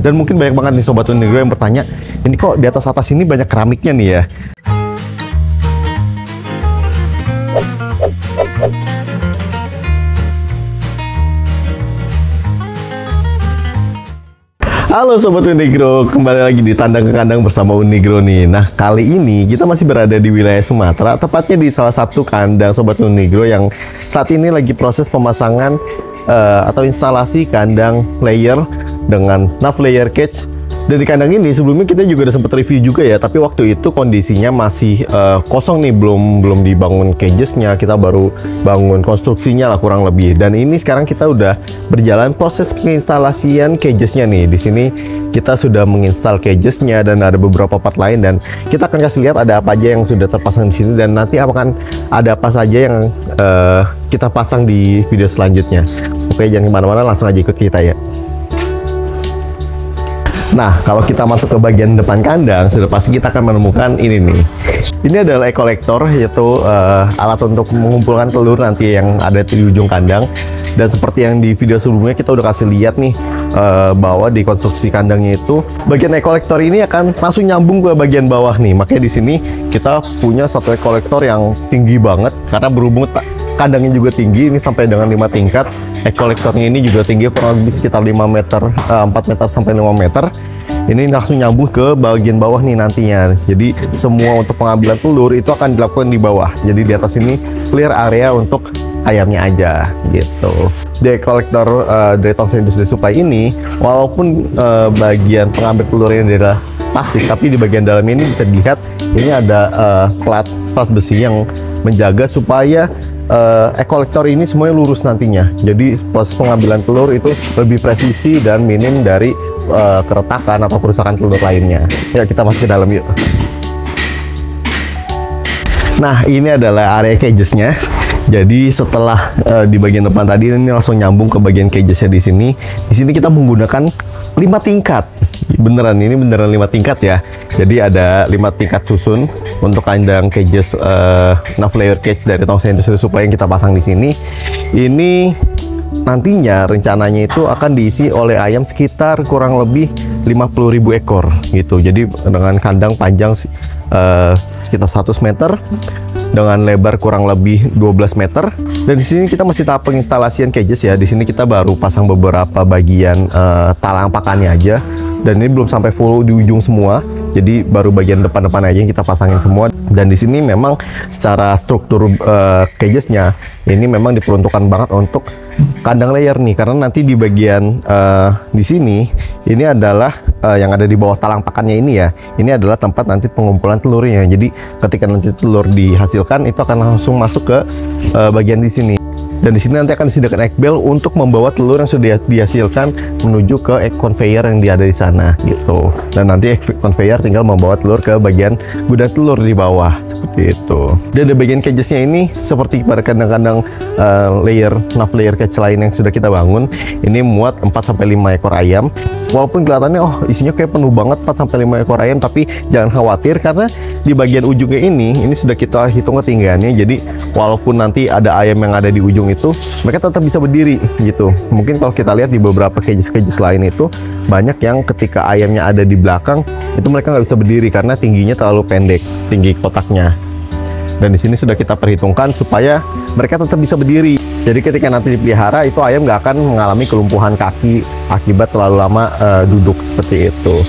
Dan mungkin banyak banget nih Sobat Unigro yang bertanya, ini kok di atas ini banyak keramiknya nih ya? Halo Sobat Unigro, kembali lagi di Tandang ke Kandang bersama Unigro nih. Nah, kali ini kita masih berada di wilayah Sumatera, tepatnya di salah satu kandang Sobat Unigro yang saat ini lagi proses pemasangan atau instalasi kandang layer dengan nav layer cage. Dan di kandang ini sebelumnya kita juga udah sempat review juga ya, tapi waktu itu kondisinya masih kosong nih, belum dibangun cagesnya, kita baru bangun konstruksinya lah kurang lebih. Dan ini sekarang kita udah berjalan proses penginstalasian cagesnya nih. Di sini kita sudah menginstal cagesnya dan ada beberapa part lain, dan kita akan kasih lihat ada apa aja yang sudah terpasang di sini dan nanti akan ada apa saja yang kita pasang di video selanjutnya. Oke, jangan kemana-mana, langsung aja ikut kita ya. Nah, kalau kita masuk ke bagian depan kandang, sudah pasti kita akan menemukan ini nih. Ini adalah egg collector, yaitu alat untuk mengumpulkan telur nanti yang ada di ujung kandang. Dan seperti yang di video sebelumnya kita udah kasih lihat nih, bahwa di konstruksi kandangnya itu bagian egg collector ini akan langsung nyambung ke bagian bawah nih. Makanya di sini kita punya satu egg collector yang tinggi banget, karena berhubung kandangnya juga tinggi, ini sampai dengan 5 tingkat. Egg collectornya ini juga tinggi, kurang lebih sekitar 5 meter, 4 meter sampai 5 meter. Ini langsung nyambung ke bagian bawah nih nantinya. Jadi semua untuk pengambilan telur itu akan dilakukan di bawah. Jadi di atas ini clear area untuk ayamnya aja gitu. Di egg collector dari Tongsen Industri Supply ini, walaupun bagian pengambil telurnya adalah plastik, tapi di bagian dalam ini bisa dilihat ini ada plat besi yang menjaga supaya egg collector ini semuanya lurus nantinya. Jadi proses pengambilan telur itu lebih presisi dan minim dari keretakan atau kerusakan telur lainnya. Ya, kita masuk ke dalam yuk. Nah, ini adalah area cagesnya. Jadi setelah di bagian depan tadi, ini langsung nyambung ke bagian cagesnya di sini. Di sini kita menggunakan 5 tingkat. Beneran, ini beneran 5 tingkat ya. Jadi ada 5 tingkat susun untuk kandang cages nav layer cage dari Tongsen Industri Supply yang kita pasang di sini. Ini nantinya rencananya itu akan diisi oleh ayam sekitar kurang lebih 50.000 ekor gitu. Jadi dengan kandang panjang sekitar 100 meter dengan lebar kurang lebih 12 meter. Dan di sini kita masih tahap penginstalasian cages ya. Di sini kita baru pasang beberapa bagian talang pakannya aja. Dan ini belum sampai full di ujung semua. Jadi baru bagian depan-depan aja yang kita pasangin semua. Dan di sini memang secara struktur cagesnya ini memang diperuntukkan banget untuk kandang layer nih, karena nanti di bagian di sini ini adalah yang ada di bawah talang pakannya ini ya. Ini adalah tempat nanti pengumpulan telurnya. Jadi ketika nanti telur dihasilkan itu akan langsung masuk ke bagian di sini. Dan di sini nanti akan disediakan egg bell untuk membawa telur yang sudah dihasilkan menuju ke egg conveyor yang ada di sana gitu. Dan nanti egg conveyor tinggal membawa telur ke bagian gudang telur di bawah seperti itu. Dan di bagian cagesnya ini seperti pada kandang-kandang layer nav layer cage lain yang sudah kita bangun, ini muat 4-5 ekor ayam. Walaupun kelihatannya isinya kayak penuh banget 4-5 ekor ayam, tapi jangan khawatir karena di bagian ujungnya ini sudah kita hitung ketinggiannya. Jadi walaupun nanti ada ayam yang ada di ujung itu, mereka tetap bisa berdiri gitu. Mungkin kalau kita lihat di beberapa cages lain itu banyak yang ketika ayamnya ada di belakang itu mereka nggak bisa berdiri karena tingginya terlalu pendek, tinggi kotaknya. Dan di sini sudah kita perhitungkan supaya mereka tetap bisa berdiri. Jadi ketika nanti dipelihara itu ayam nggak akan mengalami kelumpuhan kaki akibat terlalu lama duduk seperti itu.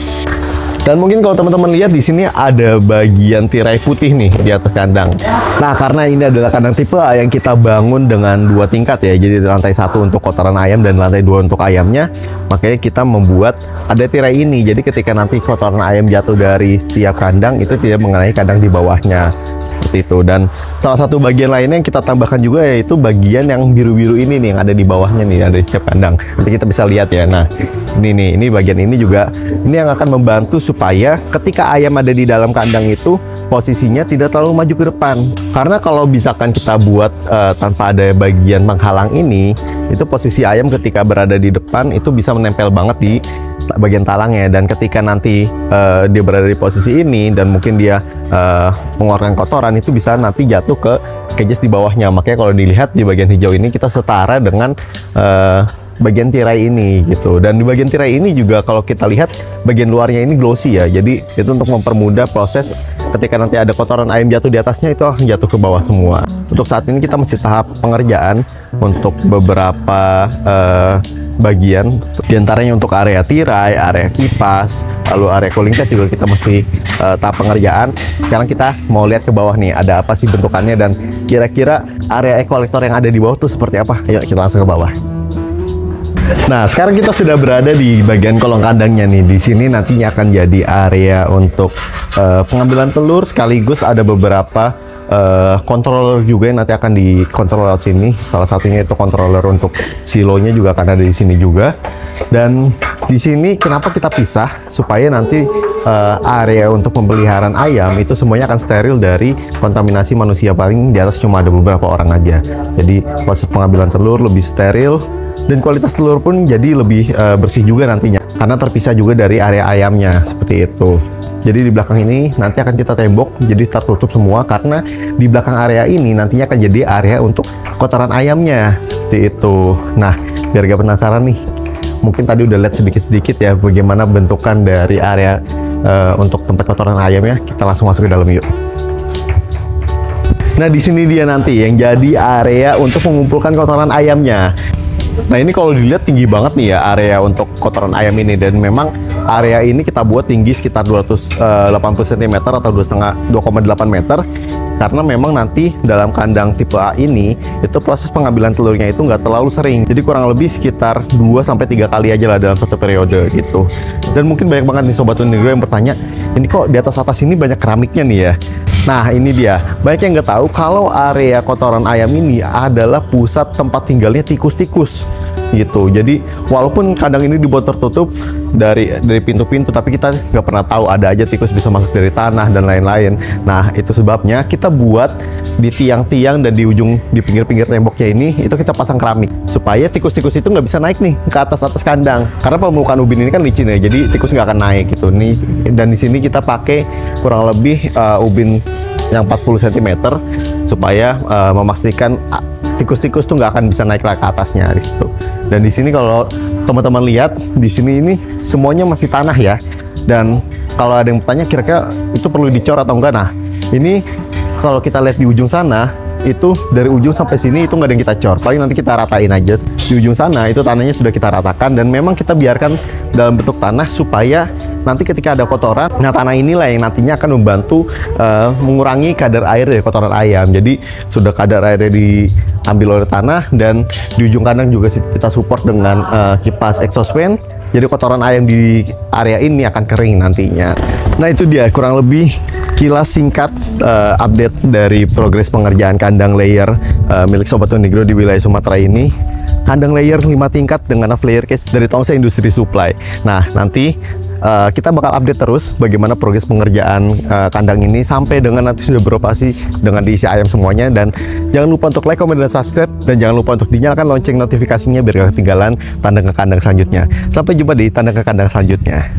Dan mungkin kalau teman-teman lihat di sini ada bagian tirai putih nih di atas kandang. Nah, karena ini adalah kandang tipe A yang kita bangun dengan 2 tingkat ya. Jadi lantai 1 untuk kotoran ayam dan lantai 2 untuk ayamnya. Makanya kita membuat ada tirai ini. Jadi ketika nanti kotoran ayam jatuh dari setiap kandang itu tidak mengenai kandang di bawahnya. Seperti itu. Dan salah satu bagian lainnya yang kita tambahkan juga yaitu bagian yang biru-biru ini nih, yang ada di bawahnya nih, ada di setiap kandang. Nanti kita bisa lihat ya. Nah, ini bagian ini juga ini yang akan membantu supaya ketika ayam ada di dalam kandang itu posisinya tidak terlalu maju ke depan. Karena kalau misalkan kita buat tanpa ada bagian penghalang ini, itu posisi ayam ketika berada di depan itu bisa menempel banget di bagian talangnya. Dan ketika nanti dia berada di posisi ini dan mungkin dia mengeluarkan kotoran, itu bisa nanti jatuh ke cages di bawahnya. Makanya kalau dilihat di bagian hijau ini kita setara dengan bagian tirai ini gitu. Dan di bagian tirai ini juga kalau kita lihat bagian luarnya ini glossy ya. Jadi itu untuk mempermudah proses ketika nanti ada kotoran ayam jatuh di atasnya, itu akan jatuh ke bawah semua. Untuk saat ini kita masih tahap pengerjaan untuk beberapa bagian, diantaranya untuk area tirai, area kipas, lalu area cooling cat juga kita masih tahap pengerjaan. Sekarang kita mau lihat ke bawah nih, ada apa sih bentukannya dan kira-kira area e-collector yang ada di bawah tuh seperti apa. Ayo kita langsung ke bawah. Nah, sekarang kita sudah berada di bagian kolong kandangnya nih. Di sini nantinya akan jadi area untuk pengambilan telur, sekaligus ada beberapa controller juga yang nanti akan dikontrol lewat sini. Salah satunya itu controller untuk silonya juga akan ada di sini juga. Dan di sini kenapa kita pisah, supaya nanti area untuk pemeliharaan ayam itu semuanya akan steril dari kontaminasi manusia. Paling di atas cuma ada beberapa orang aja. Jadi proses pengambilan telur lebih steril dan kualitas telur pun jadi lebih bersih juga nantinya, karena terpisah juga dari area ayamnya seperti itu. Jadi di belakang ini nanti akan kita tembok, jadi tertutup semua, karena di belakang area ini nantinya akan jadi area untuk kotoran ayamnya seperti itu. Nah, biar gak penasaran nih, mungkin tadi udah lihat sedikit-sedikit ya bagaimana bentukan dari area untuk tempat kotoran ayamnya. Kita langsung masuk ke dalam yuk. Nah, di sini dia nanti yang jadi area untuk mengumpulkan kotoran ayamnya. Nah, ini kalau dilihat tinggi banget nih ya area untuk kotoran ayam ini, dan memang area ini kita buat tinggi sekitar 280 cm atau 2,8 meter, karena memang nanti dalam kandang tipe A ini itu proses pengambilan telurnya itu nggak terlalu sering, jadi kurang lebih sekitar 2-3 kali aja lah dalam satu periode gitu. Dan mungkin banyak banget nih Sobat Tunigro yang bertanya, ini kok di atas ini banyak keramiknya nih ya. Nah, ini dia, banyak yang nggak tahu kalau area kotoran ayam ini adalah pusat tempat tinggalnya tikus-tikus gitu. Jadi walaupun kandang ini dibuat tertutup dari pintu-pintu, tapi kita nggak pernah tahu, ada aja tikus bisa masuk dari tanah dan lain-lain. Nah, itu sebabnya kita buat di tiang-tiang dan di pinggir-pinggir temboknya ini itu kita pasang keramik supaya tikus-tikus itu nggak bisa naik nih ke atas kandang, karena permukaan ubin ini kan licin ya, jadi tikus nggak akan naik gitu nih. Dan di sini kita pakai kurang lebih ubin yang 40 cm supaya memastikan tikus-tikus tuh nggak akan bisa naik ke atasnya di situ. Dan di sini kalau teman-teman lihat di sini ini semuanya masih tanah ya. Dan kalau ada yang bertanya kira-kira itu perlu dicor atau enggak, nah ini kalau kita lihat di ujung sana itu dari ujung sampai sini itu nggak ada yang kita cor, paling nanti kita ratain aja. Di ujung sana itu tanahnya sudah kita ratakan, dan memang kita biarkan dalam bentuk tanah supaya nanti ketika ada kotoran, nah tanah inilah yang nantinya akan membantu mengurangi kadar air dari kotoran ayam. Jadi sudah kadar airnya diambil oleh tanah, dan di ujung kandang juga kita support dengan kipas exhaust fan. Jadi kotoran ayam di area ini akan kering nantinya. Nah, itu dia kurang lebih kilas singkat update dari progres pengerjaan kandang layer milik Sobat Tunigro di wilayah Sumatera ini. Kandang layer 5 tingkat dengan layer cage dari Tongse Industri Supply. Nah, nanti kita bakal update terus bagaimana progres pengerjaan kandang ini sampai dengan nanti sudah beroperasi dengan diisi ayam semuanya. Dan jangan lupa untuk like, comment, dan subscribe, dan jangan lupa untuk dinyalakan lonceng notifikasinya biar gak ketinggalan tandang ke kandang selanjutnya. Sampai jumpa di tandang ke kandang selanjutnya.